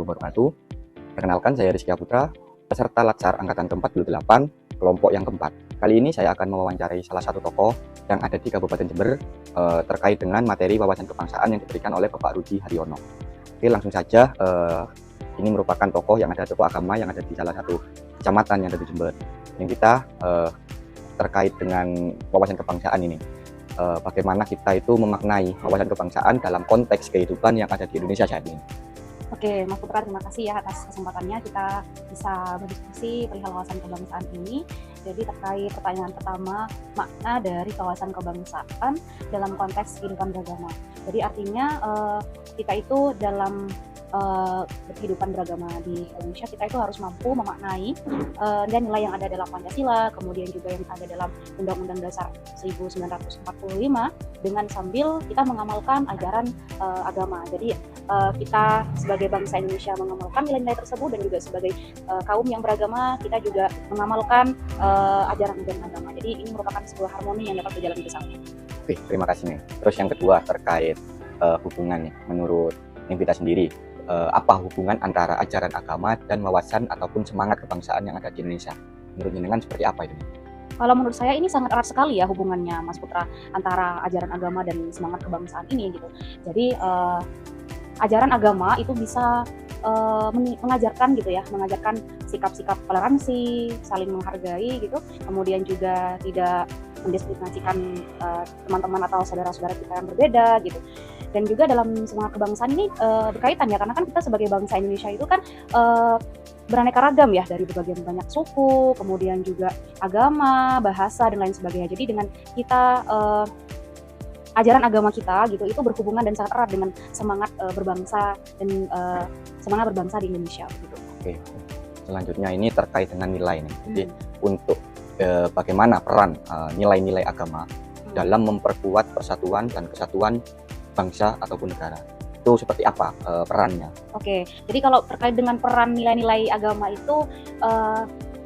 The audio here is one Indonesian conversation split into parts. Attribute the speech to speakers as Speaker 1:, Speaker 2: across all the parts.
Speaker 1: wabarakatuh. Perkenalkan, saya Rizky Putra, peserta Latsar Angkatan ke-48, kelompok yang keempat. Kali ini saya akan mewawancarai salah satu tokoh yang ada di Kabupaten Jember terkait dengan materi wawasan kebangsaan yang diberikan oleh Bapak Rudi Haryono. Oke, langsung saja. Ini merupakan tokoh agama yang ada di salah satu kecamatan yang ada di Jember. Yang kita terkait dengan wawasan kebangsaan ini, bagaimana kita itu memaknai wawasan kebangsaan dalam konteks kehidupan yang ada di Indonesia saat ini.
Speaker 2: Oke, Mas Putra, terima kasih ya atas kesempatannya kita bisa berdiskusi perihal wawasan kebangsaan ini. Jadi terkait pertanyaan pertama, makna dari wawasan kebangsaan dalam konteks kehidupan beragama. Jadi artinya kita itu dalam kehidupan beragama di Indonesia, kita itu harus mampu memaknai dan nilai yang ada dalam Pancasila, kemudian juga yang ada dalam Undang-Undang Dasar 1945, dengan sambil kita mengamalkan ajaran agama. Jadi kita sebagai bangsa Indonesia mengamalkan nilai-nilai tersebut, dan juga sebagai kaum yang beragama kita juga mengamalkan ajaran-ajaran agama. Jadi ini merupakan sebuah harmoni yang dapat berjalan bersama.
Speaker 1: Oke, terima kasih nih. Terus yang kedua terkait hubungan nih, menurut kita sendiri, apa hubungan antara ajaran agama dan wawasan ataupun semangat kebangsaan yang ada di Indonesia? Menurut jenengan seperti apa itu?
Speaker 2: Kalau menurut saya ini sangat erat sekali ya hubungannya, Mas Putra, antara ajaran agama dan semangat kebangsaan ini gitu. Jadi ajaran agama itu bisa mengajarkan gitu ya, mengajarkan sikap-sikap toleransi, saling menghargai gitu, kemudian juga tidak mendiskriminasikan teman-teman atau saudara-saudara kita yang berbeda gitu. Dan juga dalam semangat kebangsaan ini berkaitan ya, karena kan kita sebagai bangsa Indonesia itu kan beraneka ragam ya, dari berbagai banyak suku, kemudian juga agama, bahasa, dan lain sebagainya. Jadi dengan kita ajaran agama kita gitu itu berhubungan dan sangat erat dengan semangat berbangsa dan semangat berbangsa di Indonesia gitu.
Speaker 1: Oke. Selanjutnya ini terkait dengan nilai nih. Jadi untuk bagaimana peran nilai-nilai agama dalam memperkuat persatuan dan kesatuan bangsa ataupun negara, itu seperti apa perannya?
Speaker 2: Oke, jadi kalau terkait dengan peran nilai-nilai agama itu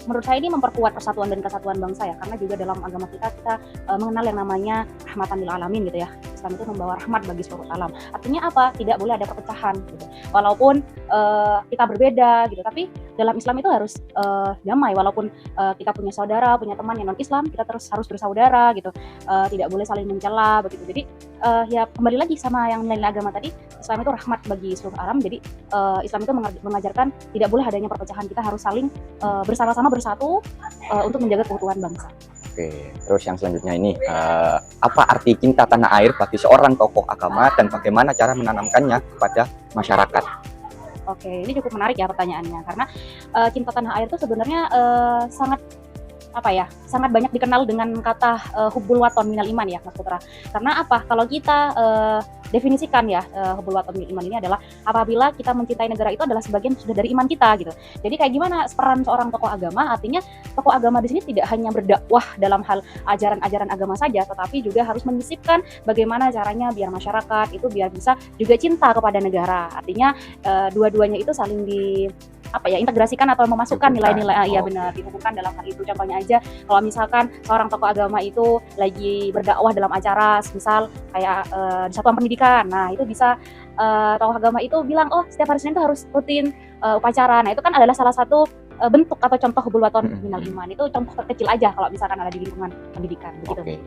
Speaker 2: menurut saya ini memperkuat persatuan dan kesatuan bangsa ya, karena juga dalam agama kita mengenal yang namanya rahmatan lil alamin gitu ya. Islam itu membawa rahmat bagi seluruh alam. Artinya apa? Tidak boleh ada perpecahan gitu. Walaupun kita berbeda gitu, tapi dalam Islam itu harus damai. Walaupun kita punya saudara, punya teman yang non-Islam, kita terus harus bersaudara gitu. Tidak boleh saling mencela begitu. Jadi ya kembali lagi sama yang nilai agama tadi, Islam itu rahmat bagi seluruh alam. Jadi Islam itu mengajarkan tidak boleh adanya perpecahan. Kita harus saling bersama-sama bersatu untuk menjaga keutuhan bangsa.
Speaker 1: Oke, terus yang selanjutnya ini, apa arti cinta tanah air bagi seorang tokoh agama dan bagaimana cara menanamkannya kepada masyarakat?
Speaker 2: Oke, ini cukup menarik ya pertanyaannya, karena cinta tanah air itu sebenarnya sangat banyak dikenal dengan kata hubbul waton minal iman ya, Mas Putra. Karena apa? Kalau kita definisikan ya, hubbul waton minal iman ini adalah apabila kita mencintai negara itu adalah sebagian sudah dari iman kita gitu. Jadi kayak gimana peran seorang tokoh agama? Artinya tokoh agama di sini tidak hanya berdakwah dalam hal ajaran-ajaran agama saja, tetapi juga harus menyisipkan bagaimana caranya biar masyarakat itu biar bisa juga cinta kepada negara. Artinya dua-duanya itu saling integrasikan atau memasukkan nilai-nilai benar, dihubungkan dalam hal itu. Contohnya aja, kalau misalkan seorang tokoh agama itu lagi berdakwah dalam acara, misal kayak di satuan pendidikan, nah itu bisa tokoh agama itu bilang, oh setiap hari Senin itu harus rutin upacara. Nah itu kan adalah salah satu bentuk atau contoh hubbul waton minal iman. Itu contoh terkecil aja kalau misalkan ada di lingkungan pendidikan begitu.
Speaker 1: Oke.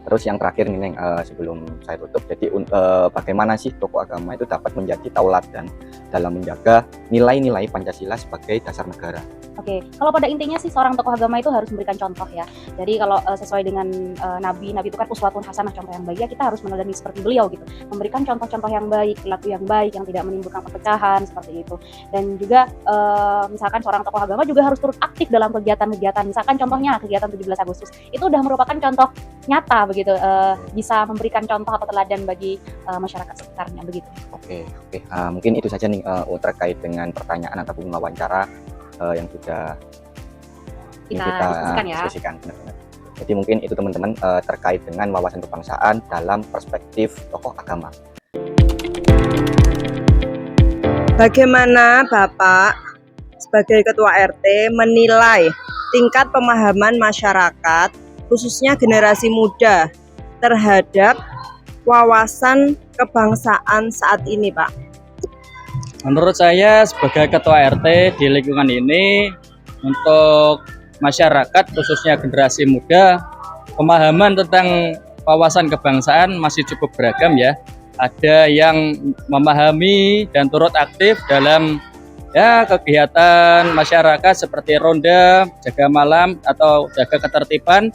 Speaker 1: Terus yang terakhir nih Neng, sebelum saya tutup, jadi bagaimana sih tokoh agama itu dapat menjadi tauladan dalam menjaga nilai-nilai Pancasila sebagai dasar negara?
Speaker 2: Oke, kalau pada intinya sih seorang tokoh agama itu harus memberikan contoh ya. Jadi kalau sesuai dengan Nabi itu kan uswatun hasanah, contoh yang baik ya, kita harus meneladani seperti beliau gitu. Memberikan contoh-contoh yang baik, perilaku yang baik, yang tidak menimbulkan perpecahan seperti itu. Dan juga misalkan seorang tokoh agama juga harus turut aktif dalam kegiatan-kegiatan. Misalkan contohnya kegiatan 17 Agustus, itu udah merupakan contoh nyata begitu, bisa memberikan contoh atau teladan bagi masyarakat sekitarnya begitu.
Speaker 1: Oke. Mungkin itu saja nih terkait dengan pertanyaan ataupun wawancara yang sudah kita diskusikan. Benar-benar. Jadi mungkin itu teman-teman terkait dengan wawasan kebangsaan dalam perspektif tokoh agama.
Speaker 3: Bagaimana Bapak sebagai Ketua RT menilai tingkat pemahaman masyarakat, khususnya generasi muda, terhadap wawasan kebangsaan saat ini, Pak?
Speaker 4: Menurut saya sebagai ketua RT di lingkungan ini, untuk masyarakat khususnya generasi muda, pemahaman tentang wawasan kebangsaan masih cukup beragam ya. Ada yang memahami dan turut aktif dalam kegiatan masyarakat seperti ronda, jaga malam atau jaga ketertiban,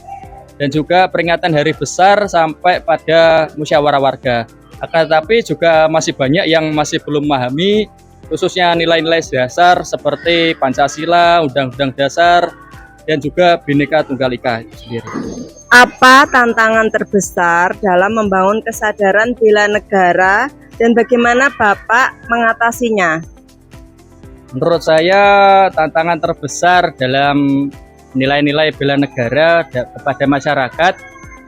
Speaker 4: dan juga peringatan hari besar sampai pada musyawarah warga. Akan tetapi juga masih banyak yang masih belum memahami khususnya nilai-nilai dasar seperti Pancasila, Undang-Undang Dasar, dan juga Bhinneka Tunggal Ika itu sendiri.
Speaker 3: Apa tantangan terbesar dalam membangun kesadaran bela negara dan bagaimana Bapak mengatasinya?
Speaker 4: Menurut saya tantangan terbesar dalam nilai-nilai bela negara kepada masyarakat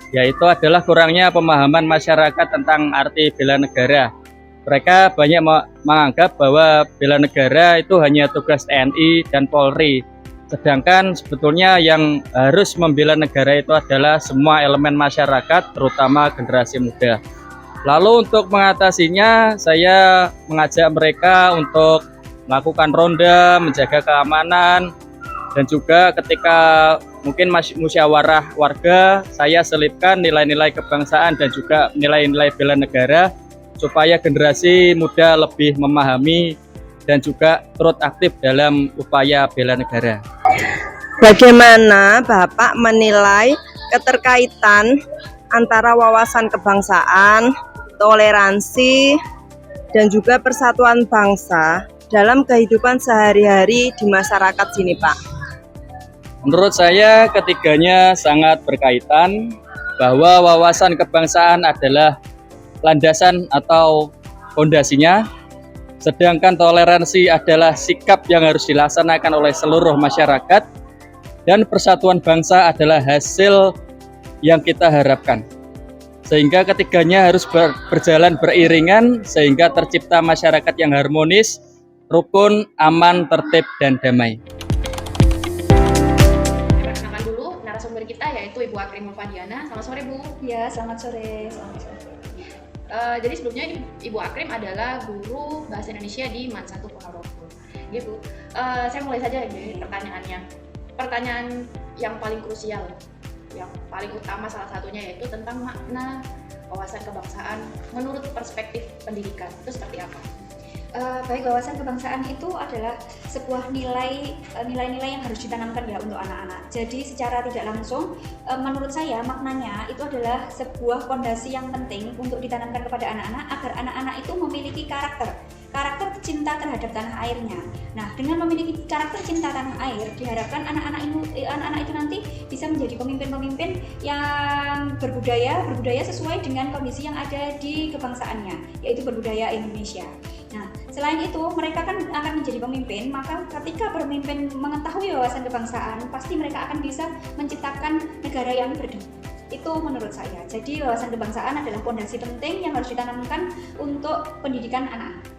Speaker 4: yaitu adalah kurangnya pemahaman masyarakat tentang arti bela negara. Mereka banyak menganggap bahwa bela negara itu hanya tugas TNI dan Polri. Sedangkan sebetulnya yang harus membela negara itu adalah semua elemen masyarakat, terutama generasi muda. Lalu untuk mengatasinya, saya mengajak mereka untuk melakukan ronda, menjaga keamanan, dan juga ketika mungkin musyawarah warga, saya selipkan nilai-nilai kebangsaan dan juga nilai-nilai bela negara supaya generasi muda lebih memahami dan juga turut aktif dalam upaya bela negara.
Speaker 3: Bagaimana Bapak menilai keterkaitan antara wawasan kebangsaan, toleransi, dan juga persatuan bangsa dalam kehidupan sehari-hari di masyarakat sini, Pak?
Speaker 4: Menurut saya ketiganya sangat berkaitan, bahwa wawasan kebangsaan adalah landasan atau fondasinya, sedangkan toleransi adalah sikap yang harus dilaksanakan oleh seluruh masyarakat, dan persatuan bangsa adalah hasil yang kita harapkan. Sehingga ketiganya harus berjalan beriringan sehingga tercipta masyarakat yang harmonis, rukun, aman, tertib, dan damai.
Speaker 2: Perkenalkan dulu narasumber kita yaitu Ibu Akrim Mulfadiana. Selamat sore Bu.
Speaker 5: Ya, selamat sore.
Speaker 2: Jadi sebelumnya Ibu Akrim adalah guru bahasa Indonesia di MAN 1 Ponorogo. Gitu. Saya mulai saja dari pertanyaannya. Pertanyaan yang paling krusial, yang paling utama salah satunya yaitu tentang makna wawasan kebangsaan menurut perspektif pendidikan. Itu seperti apa?
Speaker 5: Baik, wawasan kebangsaan itu adalah sebuah nilai-nilai yang harus ditanamkan ya untuk anak-anak. Jadi secara tidak langsung, menurut saya maknanya itu adalah sebuah fondasi yang penting untuk ditanamkan kepada anak-anak agar anak-anak itu memiliki karakter cinta terhadap tanah airnya. Nah, dengan memiliki karakter cinta tanah air, diharapkan anak-anak itu nanti bisa menjadi pemimpin-pemimpin yang berbudaya sesuai dengan kondisi yang ada di kebangsaannya, yaitu berbudaya Indonesia. Nah, selain itu mereka kan akan menjadi pemimpin, maka ketika pemimpin mengetahui wawasan kebangsaan, pasti mereka akan bisa menciptakan negara yang berdaulat. Itu menurut saya. Jadi wawasan kebangsaan adalah fondasi penting yang harus ditanamkan untuk pendidikan anak-anak.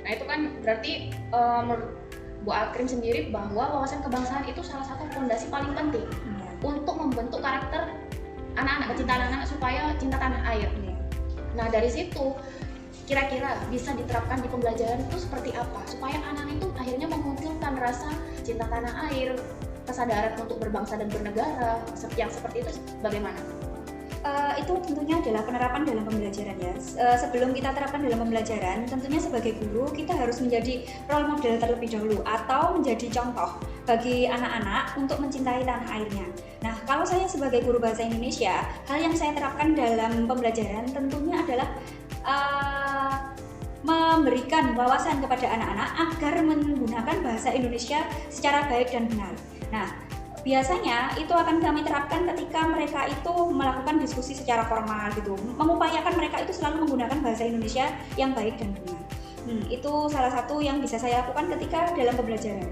Speaker 2: Nah itu kan berarti menurut Bu Akrim sendiri bahwa wawasan kebangsaan itu salah satu fondasi paling penting untuk membentuk karakter anak-anak, kecintaan anak-anak supaya cinta tanah air. Nah dari situ kira-kira bisa diterapkan di pembelajaran itu seperti apa supaya anak-anak itu akhirnya memunculkan rasa cinta tanah air, kesadaran untuk berbangsa dan bernegara, yang seperti itu bagaimana?
Speaker 5: Itu tentunya adalah penerapan dalam pembelajaran ya. Sebelum kita terapkan dalam pembelajaran, tentunya sebagai guru kita harus menjadi role model terlebih dahulu atau menjadi contoh bagi anak-anak untuk mencintai tanah airnya. Nah, kalau saya sebagai guru bahasa Indonesia, hal yang saya terapkan dalam pembelajaran tentunya adalah memberikan wawasan kepada anak-anak agar menggunakan bahasa Indonesia secara baik dan benar. Nah, biasanya itu akan kami terapkan ketika mereka itu melakukan diskusi secara formal gitu, mengupayakan mereka itu selalu menggunakan bahasa Indonesia yang baik dan benar. Itu salah satu yang bisa saya lakukan ketika dalam pembelajaran.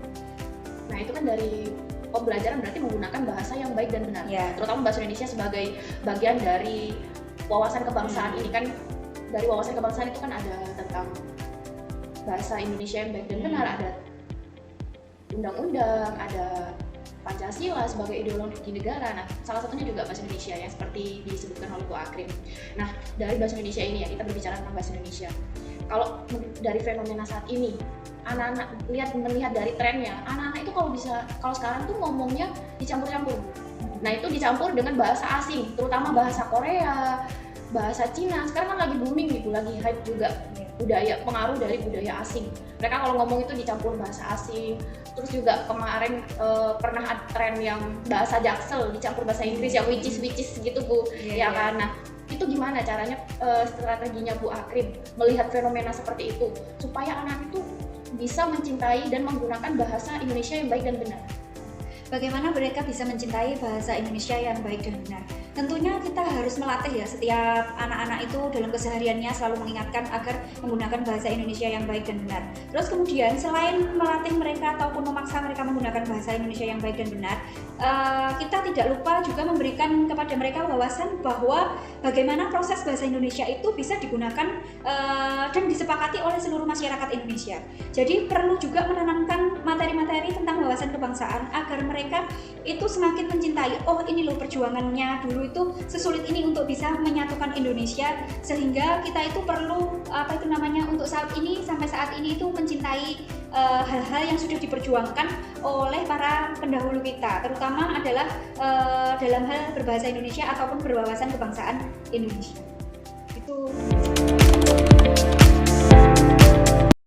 Speaker 2: Nah itu kan dari pembelajaran berarti menggunakan bahasa yang baik dan benar, ya. Terutama bahasa Indonesia sebagai bagian dari wawasan kebangsaan ini kan. Dari wawasan kebangsaan itu kan ada tentang bahasa Indonesia yang baik dan benar, ada undang-undang, ada Pancasila sebagai ideologi negara. Nah, salah satunya juga bahasa Indonesia yang seperti disebutkan oleh Bu Akrim. Nah, dari bahasa Indonesia ini ya, kita berbicara tentang bahasa Indonesia. kalau dari fenomena saat ini, anak-anak melihat dari trennya, anak-anak itu kalau sekarang tuh ngomongnya dicampur-campur. Nah itu dicampur dengan bahasa asing, terutama bahasa Korea, bahasa Cina. Sekarang kan lagi booming gitu, lagi hype juga pengaruh dari budaya asing. Mereka kalau ngomong itu dicampur bahasa asing. Terus juga kemarin pernah ada tren yang bahasa Jaksel dicampur bahasa Inggris yang which is gitu Bu, ya kan. Nah itu gimana caranya strateginya Bu Akrim melihat fenomena seperti itu supaya anak itu bisa mencintai dan menggunakan bahasa Indonesia yang baik dan benar?
Speaker 5: Bagaimana mereka bisa mencintai bahasa Indonesia yang baik dan benar? Tentunya kita harus melatih ya, setiap anak-anak itu dalam kesehariannya selalu mengingatkan agar menggunakan bahasa Indonesia yang baik dan benar. Terus kemudian selain melatih mereka ataupun memaksa mereka menggunakan bahasa Indonesia yang baik dan benar, kita tidak lupa juga memberikan kepada mereka wawasan bahwa bagaimana proses bahasa Indonesia itu bisa digunakan dan disepakati oleh seluruh masyarakat Indonesia. Jadi perlu juga menanamkan materi-materi tentang wawasan kebangsaan agar mereka itu semakin mencintai, oh ini loh perjuangannya dulu itu sesulit ini untuk bisa menyatukan Indonesia, sehingga kita itu perlu untuk saat ini sampai saat ini itu mencintai hal-hal yang sudah diperjuangkan oleh para pendahulu kita, terutama adalah dalam hal berbahasa Indonesia ataupun berwawasan kebangsaan Indonesia.